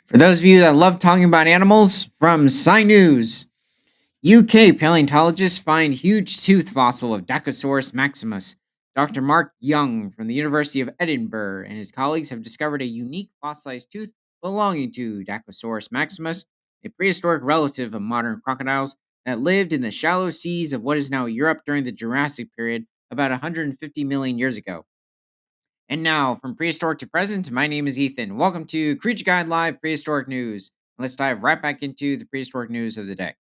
For those of you that love talking about animals, from Sci News, UK paleontologists find huge tooth fossil of Dacosaurus maximus. Dr. Mark Young from the University of Edinburgh and his colleagues have discovered a unique fossilized tooth belonging to Dacosaurus maximus, a prehistoric relative of modern crocodiles that lived in the shallow seas of what is now Europe during the Jurassic period about 150 million years ago. And now, from prehistoric to present, my name is Ethan. Welcome to Creature Guide Live Prehistoric News. Let's dive right back into the prehistoric news of the day.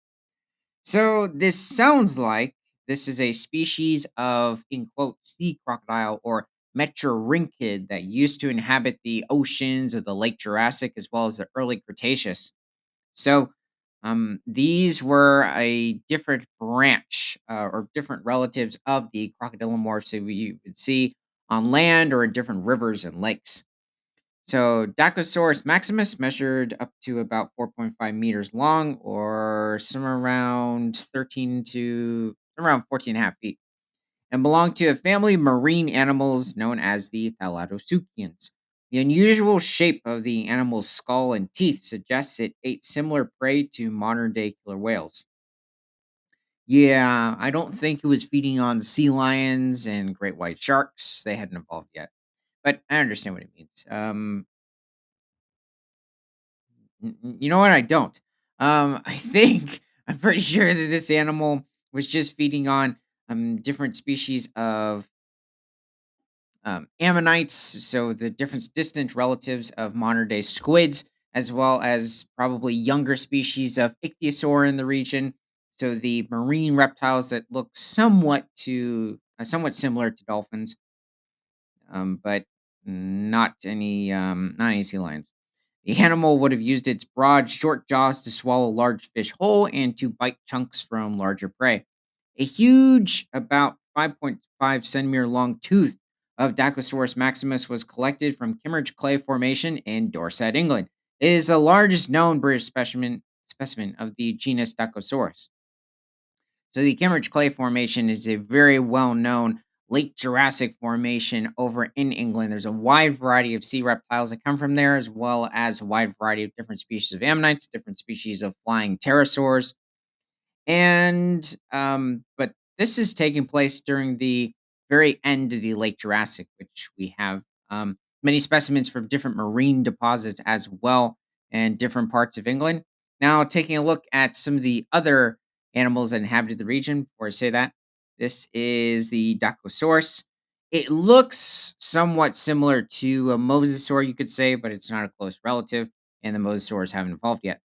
So, this sounds like this is a species of, in quote, sea crocodile or metrorhynchid that used to inhabit the oceans of the late Jurassic as well as the early Cretaceous. So, these were a different branch or different relatives of the crocodilomorphs that we would see on land or in different rivers and lakes. So, Dacosaurus maximus measured up to about 4.5 meters long, or somewhere around 13 to around 14 and a half feet, and belonged to a family of marine animals known as the Thalattosuchians. The unusual shape of the animal's skull and teeth suggests it ate similar prey to modern day killer whales. Yeah, I don't think it was feeding on sea lions and great white sharks. They hadn't evolved yet, but I understand what it means. You know what? I don't. I think I'm pretty sure that this animal was just feeding on different species of ammonites, so the different distant relatives of modern day squids, as well as probably younger species of ichthyosaur in the region. So the marine reptiles that look somewhat similar to dolphins, but not any sea lions. The animal would have used its broad, short jaws to swallow large fish whole and to bite chunks from larger prey. A huge, about 5.5 centimeter long tooth of Dacosaurus maximus was collected from Kimmeridge Clay Formation in Dorset, England. It is the largest known British specimen of the genus Dacosaurus. So the Kimmeridge Clay Formation is a very well-known late Jurassic formation over in England. There's a wide variety of sea reptiles that come from there, as well as a wide variety of different species of ammonites, different species of flying pterosaurs, but this is taking place during the very end of the late Jurassic, which we have many specimens from different marine deposits as well in different parts of England. Now, taking a look at some of the other animals that inhabited the region, before I say that, this is the Dacosaurus. It looks somewhat similar to a mosasaur, you could say, but it's not a close relative, and the mosasaurs haven't evolved yet.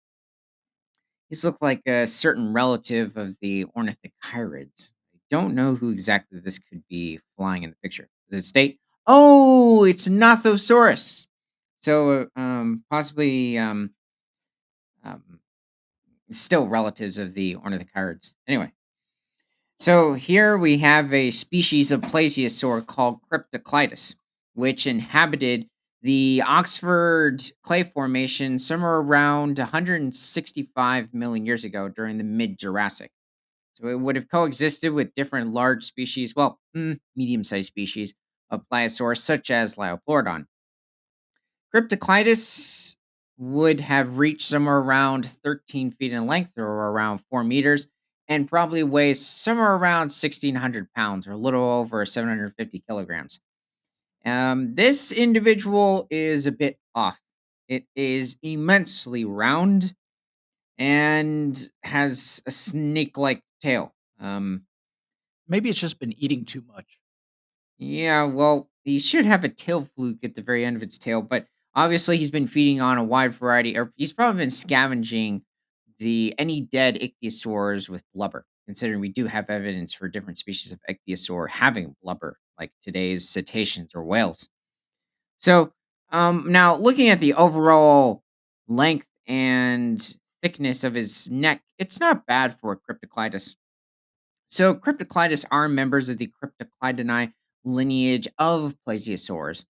These look like a certain relative of the ornithochirids. I don't know who exactly this could be flying in the picture. Does it state? Oh, it's Nothosaurus. So, possibly, um, still relatives of the ornithochirids. Anyway, so here we have a species of plesiosaur called Cryptoclitus, which inhabited the Oxford clay formation somewhere around 165 million years ago during the mid Jurassic. So it would have coexisted with different large species, well, medium sized species of pliosaurs, such as Liopleurodon. Cryptoclitus would have reached somewhere around 13 feet in length or around 4 meters and probably weighs somewhere around 1,600 pounds or a little over 750 kilograms. This individual is a bit off. It is immensely round and has a snake like tail. Maybe it's just been eating too much. Yeah, well, he should have a tail fluke at the very end of its tail, but obviously he's been feeding on a wide variety, or he's probably been scavenging the any dead ichthyosaurs with blubber. Considering we do have evidence for different species of ichthyosaur having blubber, like today's cetaceans or whales. So, now looking at the overall length and thickness of his neck, it's not bad for a Cryptoclitus. So, Cryptoclitis are members of the Cryptoclidinae lineage of plesiosaurs.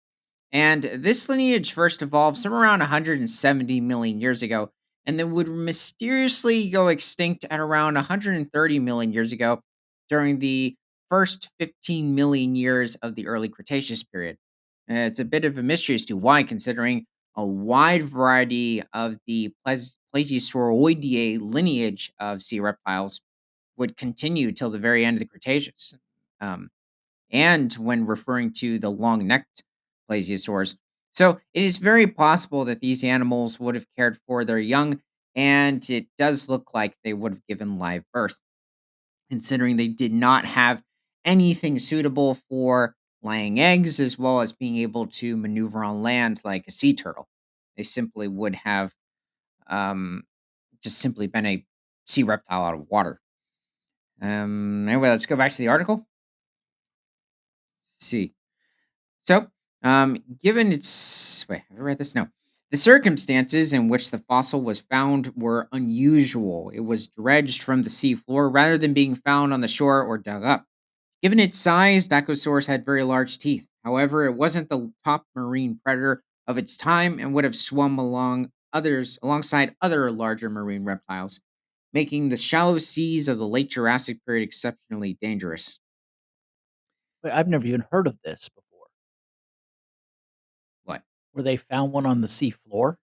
And this lineage first evolved somewhere around 170 million years ago, and then would mysteriously go extinct at around 130 million years ago during the first 15 million years of the early Cretaceous period. It's a bit of a mystery as to why, considering A wide variety of the Plesiosauroidea lineage of sea reptiles would continue till the very end of the Cretaceous. Um, and when referring to the long necked plesiosaurs. So it is very possible that these animals would have cared for their young, and it does look like they would have given live birth, considering they did not have anything suitable for laying eggs as well as being able to maneuver on land like a sea turtle. They simply would have um, just simply been a sea reptile out of water. Anyway, let's go back to the article. See. So, given its wait, have I read this? No. The circumstances in which the fossil was found were unusual. It was dredged from the sea floor rather than being found on the shore or dug up. Given its size, Dacosaurus had very large teeth. However, it wasn't the top marine predator of its time and would have swum alongside other larger marine reptiles, making the shallow seas of the late Jurassic period exceptionally dangerous. Wait, I've never even heard of this before. What? Where they found one on the sea floor?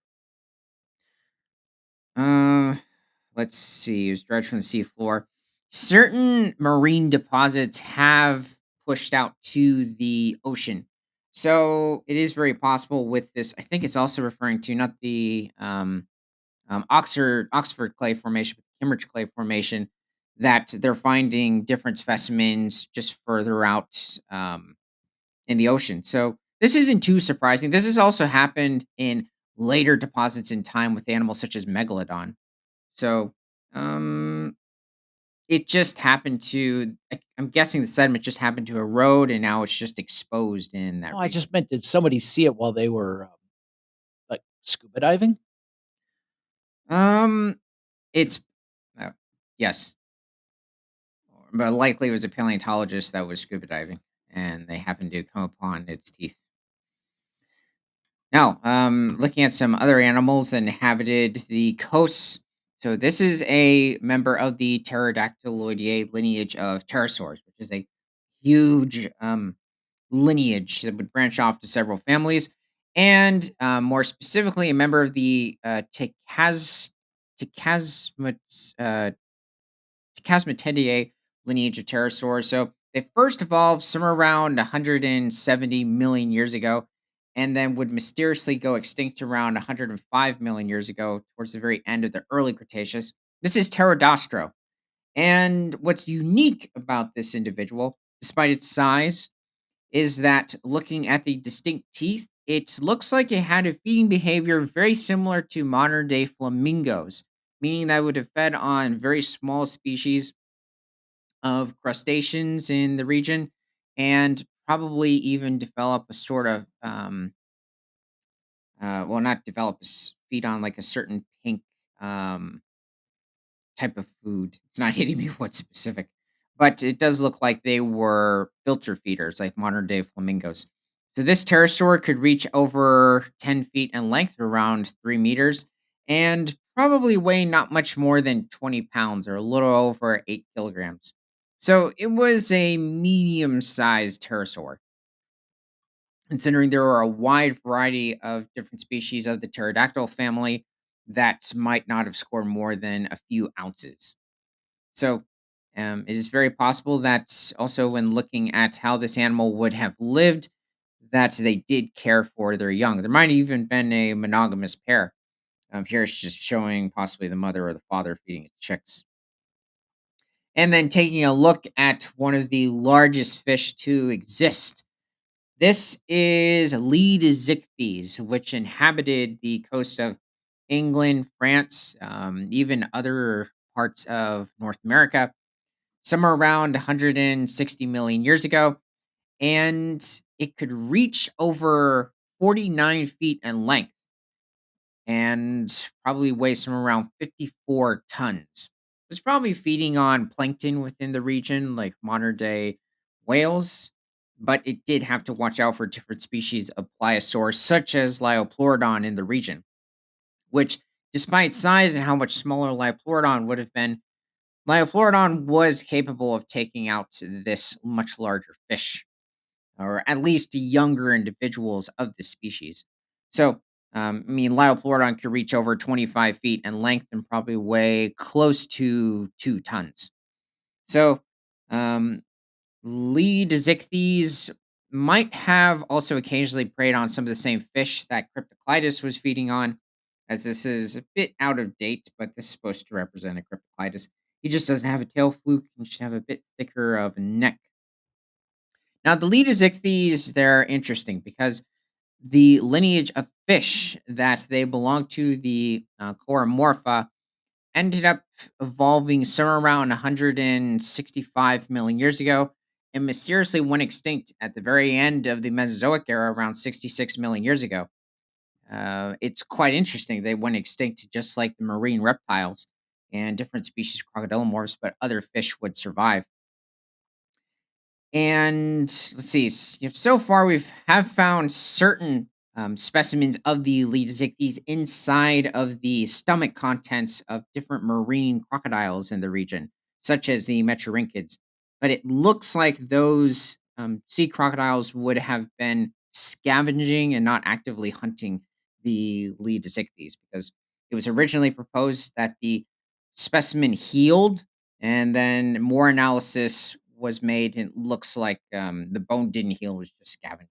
Uh, let's see. It was dredged from the seafloor. Certain marine deposits have pushed out to the ocean. So it is very possible with this. I think it's also referring to not the Oxford clay formation, but the Cambridge clay formation, that they're finding different specimens just further out in the ocean. So this isn't too surprising. This has also happened in later deposits in time with animals such as megalodon. So, um, it just happened to I'm guessing the sediment just happened to erode, and now it's just exposed in No, that I region. just meant did somebody see it while they were, like, scuba diving? Um, it's uh, yes, but likely it was a paleontologist that was scuba diving, and they happened to come upon its teeth. Now, looking at some other animals that inhabited the coasts. So this is a member of the Pterodactyloidea lineage of pterosaurs, which is a huge lineage that would branch off to several families, and more specifically, a member of the Tachasmatidae lineage of pterosaurs. So they first evolved somewhere around 170 million years ago, and then would mysteriously go extinct around 105 million years ago, towards the very end of the early Cretaceous. This is Pterodastro. And what's unique about this individual, despite its size, is that looking at the distinct teeth, it looks like it had a feeding behavior very similar to modern day flamingos, meaning that it would have fed on very small species of crustaceans in the region and probably even develop a sort of, well, not develop, feed on like a certain pink um, type of food. It's not hitting me what's specific, but it does look like they were filter feeders, like modern day flamingos. So this pterosaur could reach over 10 feet in length, around 3 meters, and probably weigh not much more than 20 pounds or a little over 8 kilograms. So it was a medium sized pterosaur, considering there are a wide variety of different species of the pterodactyl family that might not have scored more than a few ounces. So, it is very possible that also when looking at how this animal would have lived, that they did care for their young. There might have even been a monogamous pair. Here it's just showing possibly the mother or the father feeding its chicks. And then taking a look at one of the largest fish to exist. This is lead zichthies, which inhabited the coast of England, France, even other parts of North America somewhere around 160 million years ago, and it could reach over 49 feet in length and probably weigh somewhere around 54 tons. It was probably feeding on plankton within the region, like modern day whales, but it did have to watch out for different species of pliosaurs, such as Liopleurodon in the region, which, despite size and how much smaller Liopleurodon would have been, Liopleurodon was capable of taking out this much larger fish, or at least younger individuals of this species. So, I mean, Liopleurodon could reach over 25 feet in length and probably weigh close to 2 tons. So, um, Leadzichthys might have also occasionally preyed on some of the same fish that Cryptoclitus was feeding on, as this is a bit out of date, but this is supposed to represent a Cryptoclitus. He just doesn't have a tail fluke and should have a bit thicker of a neck. Now, the Leadzichthys, they're interesting because the lineage of fish that they belong to, the Coromorpha, ended up evolving somewhere around 165 million years ago and mysteriously went extinct at the very end of the Mesozoic era around 66 million years ago. It's quite interesting. They went extinct just like the marine reptiles and different species of crocodilomorphs, but other fish would survive. And let's see. So far, we've have found certain specimens of the Leadzichthys inside of the stomach contents of different marine crocodiles in the region, such as the Metriorhynchids. But it looks like those sea crocodiles would have been scavenging and not actively hunting the Leadzichthys because it was originally proposed that the specimen healed and then more analysis was made, and it looks like the bone didn't heal; it was just scavenged.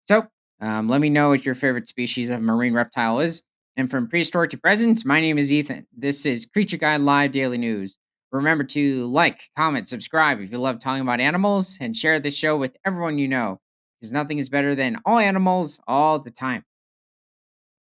So, let me know what your favorite species of marine reptile is. And from prehistoric to present, my name is Ethan. This is Creature Guide Live Daily News. Remember to like, comment, subscribe if you love talking about animals, and share this show with everyone you know, because nothing is better than all animals all the time.